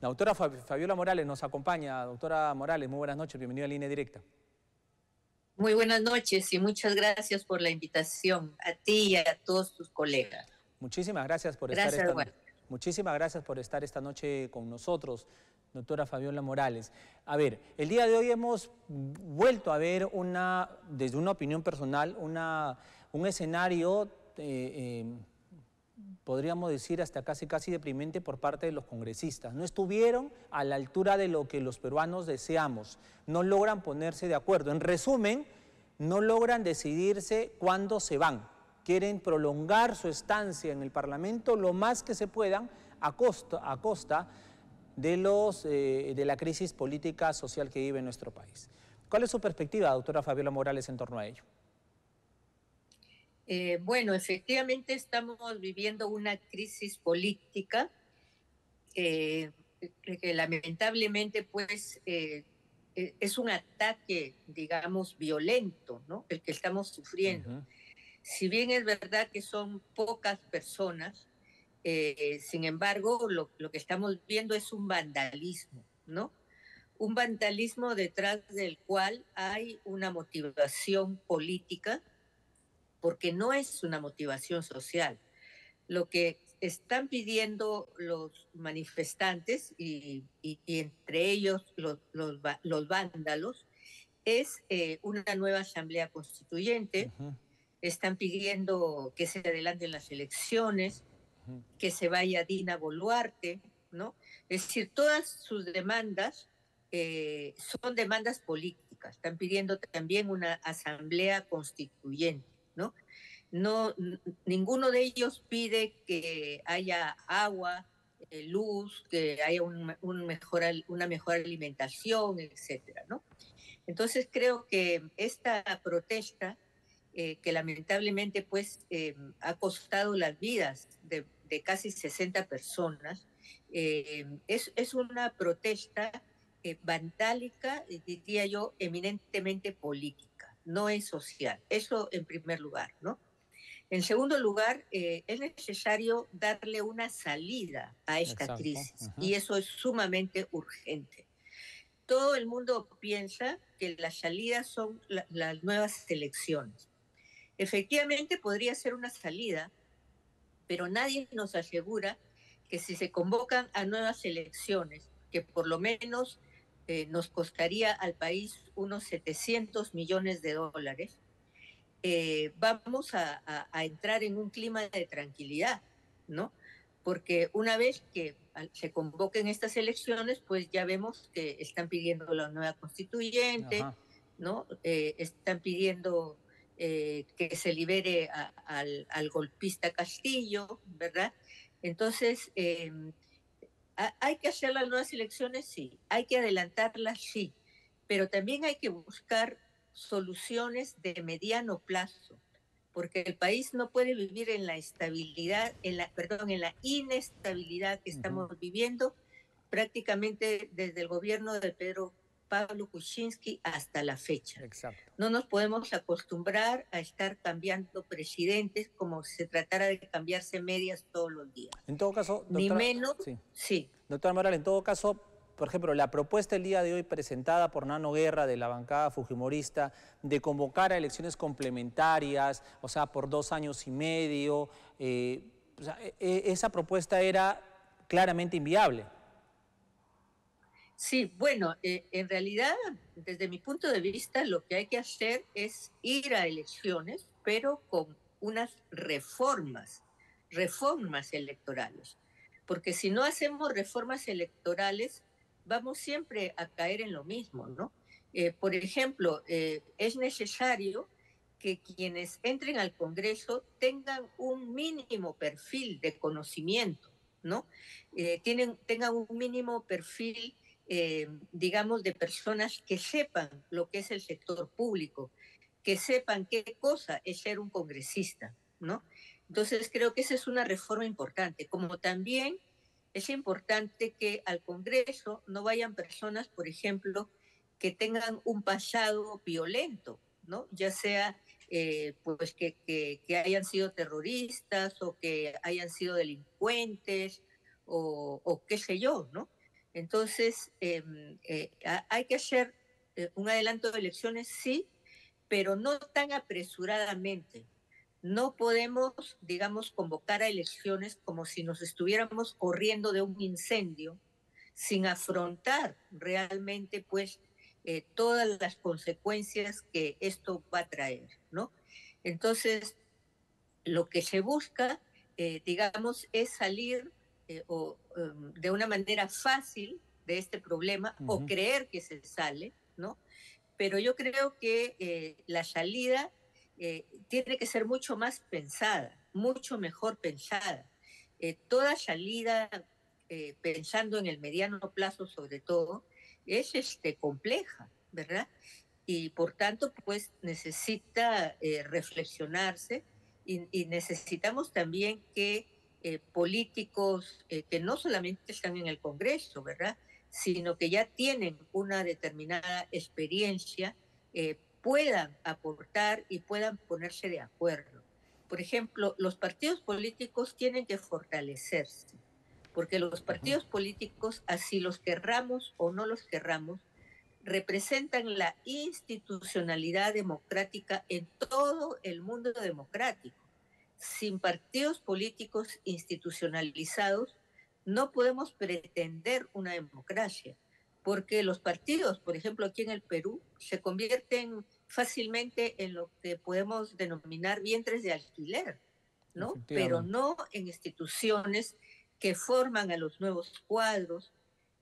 La doctora Fabiola Morales nos acompaña. Doctora Morales, muy buenas noches, bienvenida a Línea Directa. Muy buenas noches y muchas gracias por la invitación a ti y a todos tus colegas. Muchísimas gracias por estar esta noche con nosotros, doctora Fabiola Morales. A ver, el día de hoy hemos vuelto a ver desde una opinión personal, un escenario, podríamos decir hasta casi deprimente por parte de los congresistas. No estuvieron a la altura de lo que los peruanos deseamos, no logran ponerse de acuerdo. En resumen, no logran decidirse cuándo se van. Quieren prolongar su estancia en el Parlamento lo más que se puedan a costa de la crisis política social que vive nuestro país. ¿Cuál es su perspectiva, doctora Fabiola Morales, en torno a ello? Bueno, efectivamente estamos viviendo una crisis política que lamentablemente pues es un ataque, digamos, violento, ¿no? El que estamos sufriendo. Uh-huh. Si bien es verdad que son pocas personas, sin embargo, lo que estamos viendo es un vandalismo, ¿no? Un vandalismo detrás del cual hay una motivación política, porque no es una motivación social. Lo que están pidiendo los manifestantes y entre ellos los vándalos es una nueva asamblea constituyente. Uh-huh. Están pidiendo que se adelanten las elecciones, uh-huh, que se vaya Dina Boluarte, ¿no? Es decir, todas sus demandas son demandas políticas. Están pidiendo también una asamblea constituyente, ¿no? Ninguno de ellos pide que haya agua, luz, que haya una mejor alimentación, etcétera, ¿no? Entonces creo que esta protesta, que lamentablemente pues ha costado las vidas de casi 60 personas, es una protesta vandálica, diría yo, eminentemente política, no es social. Eso en primer lugar, ¿no? En segundo lugar, es necesario darle una salida a esta Exacto. crisis, Uh-huh, y eso es sumamente urgente. Todo el mundo piensa que las salidas son las nuevas elecciones. Efectivamente podría ser una salida, pero nadie nos asegura que si se convocan a nuevas elecciones, que por lo menos nos costaría al país unos 700 millones de dólares, vamos a entrar en un clima de tranquilidad, ¿no? Porque una vez que se convoquen estas elecciones, pues ya vemos que están pidiendo la nueva constituyente, uh-huh, ¿no? Están pidiendo que se libere al golpista Castillo, ¿verdad? Entonces, ¿hay que hacer las nuevas elecciones? Sí. ¿Hay que adelantarlas? Sí. Pero también hay que buscar soluciones de mediano plazo, porque el país no puede vivir en la estabilidad, en la inestabilidad que estamos, uh-huh, viviendo prácticamente desde el gobierno de Pedro Pablo Kuczynski hasta la fecha. Exacto. No nos podemos acostumbrar a estar cambiando presidentes como si se tratara de cambiarse medias todos los días. En todo caso, doctora, ni menos, sí. Doctora Morales, en todo caso, por ejemplo, la propuesta el día de hoy presentada por Nano Guerra de la bancada fujimorista de convocar a elecciones complementarias, o sea, por 2 años y medio, o sea, esa propuesta era claramente inviable. Sí, bueno, en realidad, desde mi punto de vista, lo que hay que hacer es ir a elecciones, pero con unas reformas electorales. Porque si no hacemos reformas electorales, vamos siempre a caer en lo mismo, ¿no? Por ejemplo, es necesario que quienes entren al Congreso tengan un mínimo perfil de conocimiento, ¿no? Tengan un mínimo perfil, digamos, de personas que sepan lo que es el sector público, que sepan qué cosa es ser un congresista, ¿no? Entonces creo que esa es una reforma importante, como también es importante que al Congreso no vayan personas, por ejemplo, que tengan un pasado violento, ¿no? Ya sea pues que hayan sido terroristas o que hayan sido delincuentes o qué sé yo, ¿no? Entonces, hay que hacer un adelanto de elecciones, sí, pero no tan apresuradamente. No podemos, digamos, convocar a elecciones como si nos estuviéramos corriendo de un incendio, sin afrontar realmente, pues, todas las consecuencias que esto va a traer, ¿no? Entonces, lo que se busca, digamos, es salir de una manera fácil de este problema o creer que se sale, ¿no? Pero yo creo que la salida tiene que ser mucho más pensada, mucho mejor pensada. Toda salida, pensando en el mediano plazo sobre todo, es compleja, ¿verdad? Y por tanto, pues necesita reflexionarse y necesitamos también que políticos que no solamente están en el Congreso, ¿verdad? Sino que ya tienen una determinada experiencia, puedan aportar y puedan ponerse de acuerdo. Por ejemplo, los partidos políticos tienen que fortalecerse, porque los partidos políticos, así los querramos o no los querramos, representan la institucionalidad democrática en todo el mundo democrático. Sin partidos políticos institucionalizados, no podemos pretender una democracia, porque los partidos, por ejemplo, aquí en el Perú, se convierten fácilmente en lo que podemos denominar vientres de alquiler, ¿no? Pero no en instituciones que forman a los nuevos cuadros,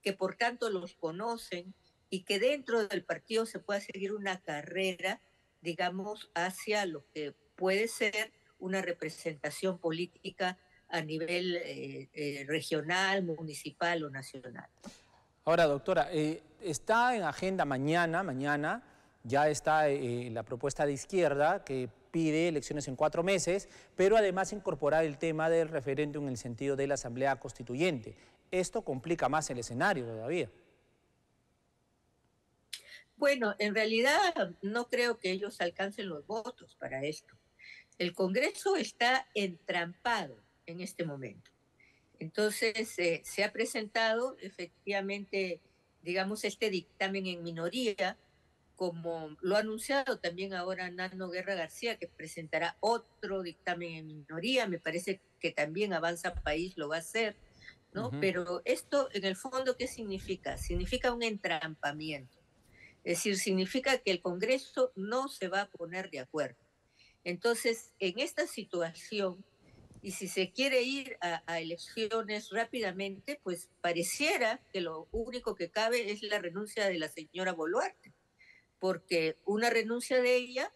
que por tanto los conocen y que dentro del partido se pueda seguir una carrera, digamos, hacia lo que puede ser una representación política a nivel regional, municipal o nacional. Ahora, doctora, está en agenda mañana ya está la propuesta de izquierda que pide elecciones en 4 meses, pero además incorporar el tema del referéndum en el sentido de la Asamblea Constituyente. Esto complica más el escenario todavía. Bueno, en realidad no creo que ellos alcancen los votos para esto. El Congreso está entrampado en este momento. Entonces, se ha presentado efectivamente, digamos, este dictamen en minoría, como lo ha anunciado también ahora Nano Guerra García, que presentará otro dictamen en minoría. Me parece que también Avanza País lo va a hacer, ¿no? Pero esto, en el fondo, ¿qué significa? Significa un entrampamiento. Es decir, significa que el Congreso no se va a poner de acuerdo. Entonces, en esta situación, y si se quiere ir a elecciones rápidamente, pues pareciera que lo único que cabe es la renuncia de la señora Boluarte, porque una renuncia de ella,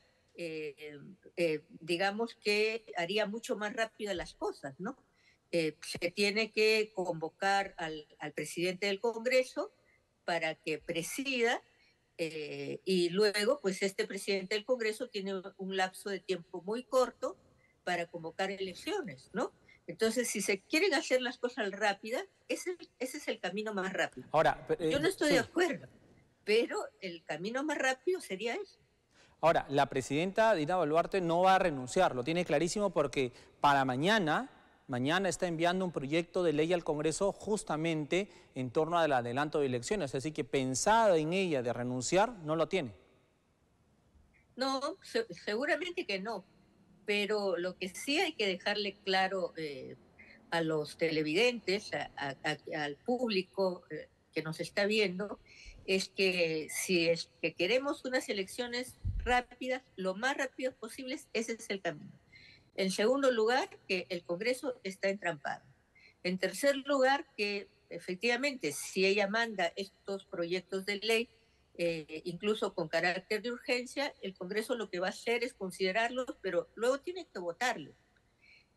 digamos que haría mucho más rápidas las cosas, ¿no? Se tiene que convocar al presidente del Congreso para que presida, y luego, pues este presidente del Congreso tiene un lapso de tiempo muy corto para convocar elecciones, ¿no? Entonces, si se quieren hacer las cosas rápidas, ese es el camino más rápido. Ahora, yo no estoy de acuerdo, pero el camino más rápido sería eso. Ahora, la presidenta Dina Boluarte no va a renunciar, lo tiene clarísimo porque para mañana está enviando un proyecto de ley al Congreso justamente en torno al adelanto de elecciones, así que pensada en ella de renunciar, no lo tiene. No, seguramente que no, pero lo que sí hay que dejarle claro a los televidentes, al público que nos está viendo, es que si es que queremos unas elecciones rápidas, lo más rápido posible, ese es el camino. En segundo lugar, que el Congreso está entrampado. En tercer lugar, que efectivamente, si ella manda estos proyectos de ley, incluso con carácter de urgencia, el Congreso lo que va a hacer es considerarlos, pero luego tiene que votarlos.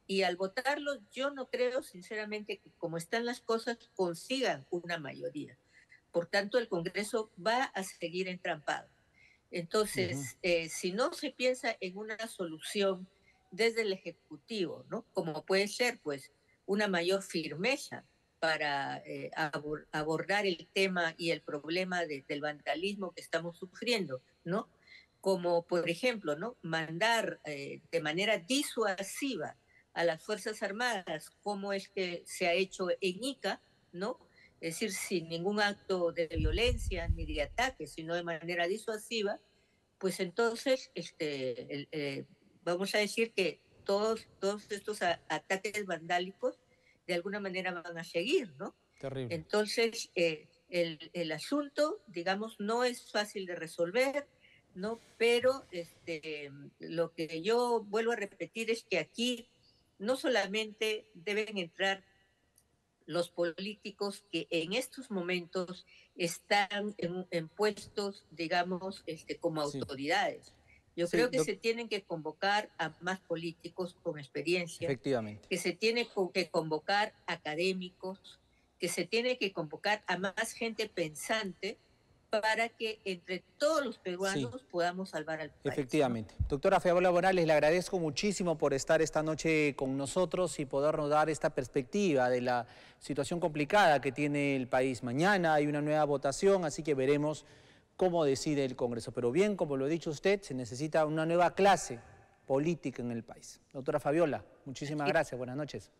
Y al votarlos, yo no creo sinceramente que como están las cosas consigan una mayoría. Por tanto, el Congreso va a seguir entrampado. Entonces, si no se piensa en una solución desde el Ejecutivo, ¿no? Como puede ser, pues, una mayor firmeza para abordar el tema y el problema del vandalismo que estamos sufriendo, ¿no? Como, por ejemplo, ¿no? Mandar de manera disuasiva a las Fuerzas Armadas, como es que se ha hecho en Ica, ¿no? es decir, sin ningún acto de violencia ni de ataque, sino de manera disuasiva, pues entonces vamos a decir que todos estos ataques vandálicos de alguna manera van a seguir, ¿no? Terrible. Entonces, el asunto, digamos, no es fácil de resolver, ¿no? Pero lo que yo vuelvo a repetir es que aquí no solamente deben entrar los políticos que en estos momentos están en puestos, digamos, como Sí, autoridades. Yo sí, creo que se tienen que convocar a más políticos con experiencia, efectivamente. que se tiene que convocar académicos, que se tiene que convocar a más gente pensante para que entre todos los Sí. peruanos podamos salvar al país, ¿no? Efectivamente. Doctora Fabiola Morales, le agradezco muchísimo por estar esta noche con nosotros y podernos dar esta perspectiva de la situación complicada que tiene el país. Mañana hay una nueva votación, así que veremos cómo decide el Congreso. Pero bien, como lo ha dicho usted, se necesita una nueva clase política en el país. Doctora Fabiola, muchísimas gracias. Buenas noches.